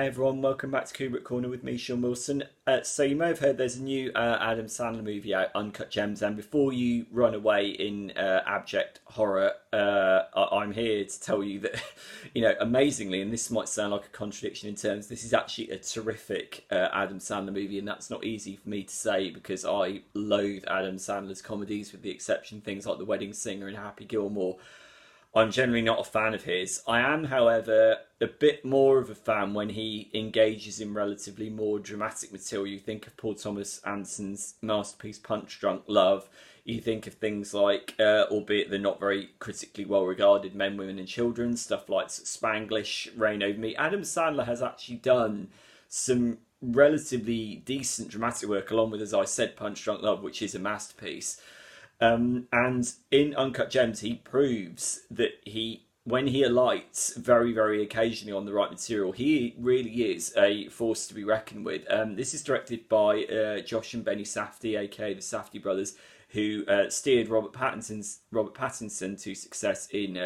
Hey everyone, welcome back to Kubrick Corner with me, Sean Wilson. So you may have heard there's a new Adam Sandler movie out, Uncut Gems, and before you run away in abject horror, I'm here to tell you that, amazingly, and this might sound like a contradiction in terms, this is actually a terrific Adam Sandler movie, and that's not easy for me to say because I loathe Adam Sandler's comedies, with the exception of things like The Wedding Singer and Happy Gilmore. I'm generally not a fan of his. I am, however, a bit more of a fan when he engages in relatively more dramatic material. You think of Paul Thomas Anderson's masterpiece Punch Drunk Love. You think of things like, albeit they're not very critically well regarded, Men, Women and Children, stuff like Spanglish, Reign Over Me. Adam Sandler has actually done some relatively decent dramatic work, along with, as I said, Punch Drunk Love, which is a masterpiece. And in Uncut Gems, he proves that when he alights very, very occasionally on the right material, he really is a force to be reckoned with. This is directed by Josh and Benny Safdie, aka the Safdie brothers, who steered Robert Pattinson to success in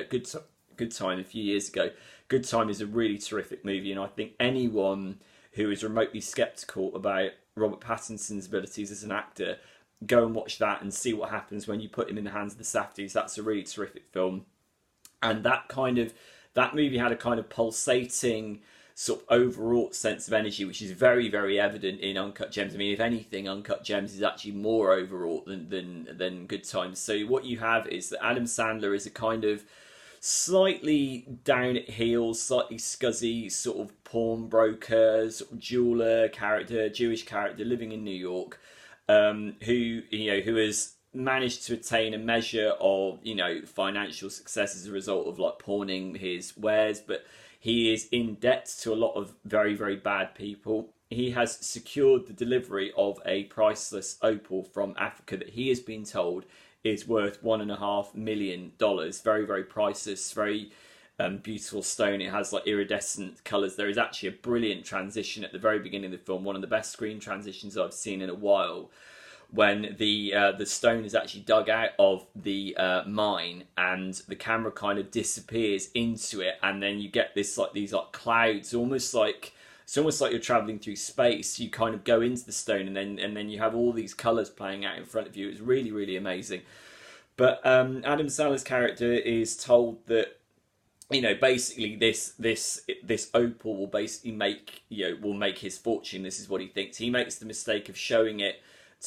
Good Time a few years ago. Good Time is a really terrific movie, and I think anyone who is remotely sceptical about Robert Pattinson's abilities as an actor, go and watch that and see what happens when you put him in the hands of the Safdies. That's a really terrific film. And that movie had a kind of pulsating, sort of overwrought sense of energy, which is very, very evident in Uncut Gems. I mean, if anything, Uncut Gems is actually more overwrought than Good Times. So what you have is that Adam Sandler is a kind of slightly down at heels, slightly scuzzy, sort of pawnbroker, sort of jeweler character, Jewish character living in New York, who has managed to attain a measure of financial success as a result of like pawning his wares, but he is in debt to a lot of very, very bad people. He has secured the delivery of a priceless opal from Africa that he has been told is worth $1.5 million. Very, very priceless, very beautiful stone. It has like iridescent colours. There is actually a brilliant transition at the very beginning of the film, one of the best screen transitions I've seen in a while, when the stone is actually dug out of the mine and the camera kind of disappears into it, and then you get these clouds, almost like you're travelling through space. You kind of go into the stone, and then you have all these colours playing out in front of you. It's really, really amazing. But Adam Sandler's character is told that basically this opal will basically make his fortune. This is what he thinks. He makes the mistake of showing it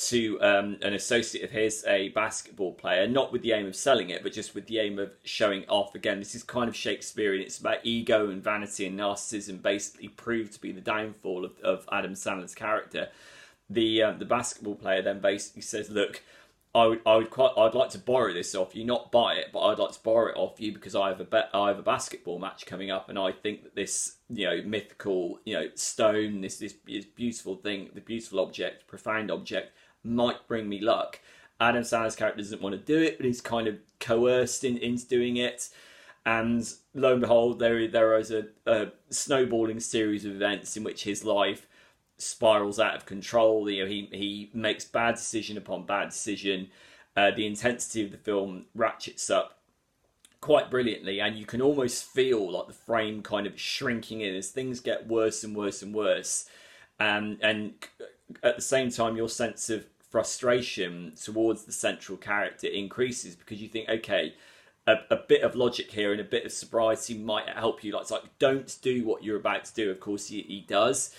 to an associate of his, a basketball player, not with the aim of selling it, but just with the aim of showing off. Again, this is kind of Shakespearean. It's about ego and vanity and narcissism, basically proved to be the downfall of Adam Sandler's character. The basketball player then basically says, "Look, I'd like to borrow this off you, not buy it, but I'd like to borrow it off you because I have a basketball match coming up, and I think that this mythical stone, this beautiful thing, the beautiful object, profound object, might bring me luck." Adam Sandler's character doesn't want to do it, but he's kind of coerced into doing it, and lo and behold, there is a snowballing series of events in which his life spirals out of control. He makes bad decision upon bad decision. The intensity of the film ratchets up quite brilliantly, and you can almost feel like the frame kind of shrinking in as things get worse and worse and worse. And at the same time, your sense of frustration towards the central character increases, because you think, okay, a bit of logic here and a bit of sobriety might help you. It's like, don't do what you're about to do. Of course, he does.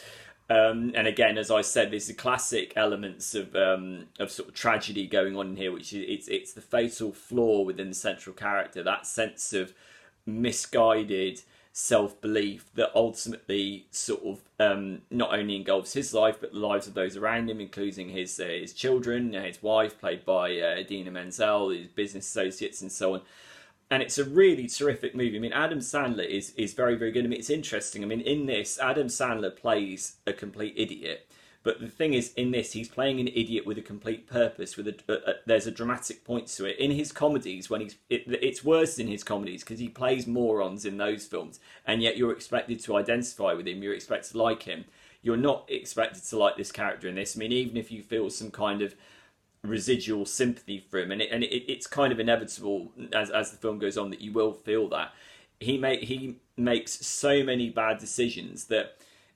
And again, as I said, there's the classic elements of sort of tragedy going on in here, which is it's the fatal flaw within the central character, that sense of misguided self-belief that ultimately sort of not only engulfs his life, but the lives of those around him, including his children, his wife, played by Idina Menzel, his business associates, and so on. And it's a really terrific movie. I mean, Adam Sandler is very, very good. I mean, it's interesting. I mean, in this, Adam Sandler plays a complete idiot. But the thing is, in this, he's playing an idiot with a complete purpose. There's a dramatic point to it. In his comedies, it's worse in his comedies because he plays morons in those films, and yet you're expected to identify with him. You're expected to like him. You're not expected to like this character in this. I mean, even if you feel some kind of residual sympathy for him, and it's kind of inevitable as the film goes on that you will feel that he makes so many bad decisions that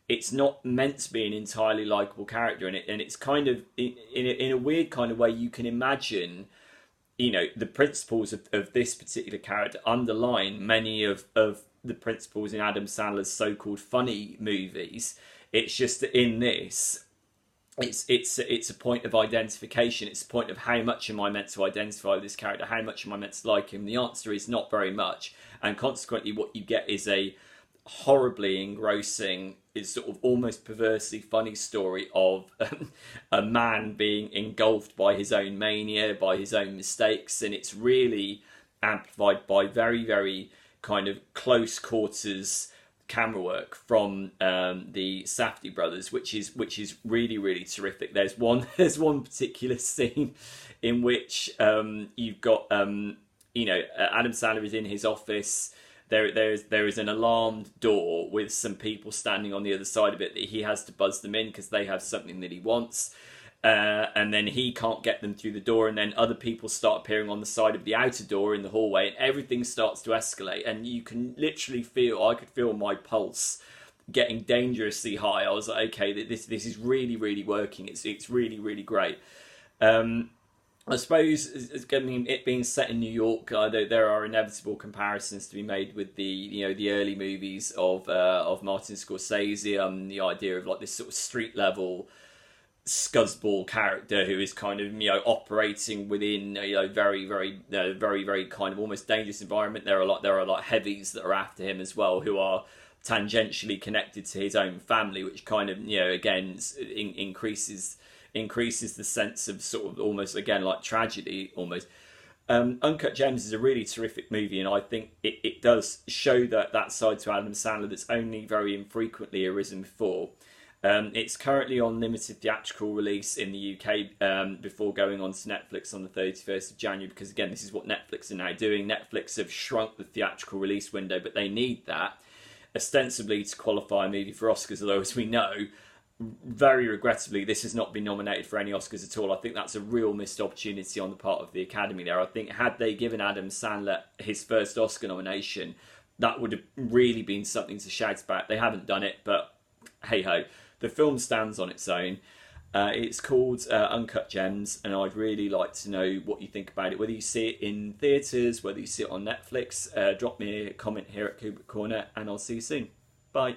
it's not meant to be an entirely likable character, and it's kind of in a weird kind of way you can imagine, you know, the principles of this particular character underline many of the principles in Adam Sandler's so-called funny movies. It's just that in this, it's a point of identification. It's a point of how much am I meant to identify with this character? How much am I meant to like him? The answer is not very much, and consequently, what you get is a horribly engrossing, is sort of almost perversely funny story of a man being engulfed by his own mania, by his own mistakes, and it's really amplified by very, very kind of close quarters camera work from the Safdie brothers, which is really, really terrific. There's one particular scene in which you've got you know, Adam Sandler is in his office. There is an alarmed door with some people standing on the other side of it that he has to buzz them in because they have something that he wants. And then he can't get them through the door, and then other people start appearing on the side of the outer door in the hallway, and everything starts to escalate. And you can literally I could feel my pulse getting dangerously high. I was like, okay, this is really, really working. It's really, really great. I suppose, it being set in New York, there are inevitable comparisons to be made with the early movies of Martin Scorsese. The idea of like this sort of street level scuzzball character who is kind of operating within very, very very, very kind of almost dangerous environment. There are like heavies that are after him as well, who are tangentially connected to his own family, which kind of again increases the sense of sort of almost again like tragedy almost. Uncut Gems is a really terrific movie, and I think it does show that side to Adam Sandler that's only very infrequently arisen before. It's currently on limited theatrical release in the UK before going on to Netflix on the 31st of January, because again, this is what Netflix are now doing. Netflix have shrunk the theatrical release window, but they need that ostensibly to qualify a movie for Oscars, although as we know, very regrettably, this has not been nominated for any Oscars at all. I think that's a real missed opportunity on the part of the Academy there. I think had they given Adam Sandler his first Oscar nomination, that would have really been something to shout about. They haven't done it, but hey-ho. The film stands on its own. It's called Uncut Gems, and I'd really like to know what you think about it. Whether you see it in theatres, whether you see it on Netflix, drop me a comment here at Kubrick Corner, and I'll see you soon. Bye.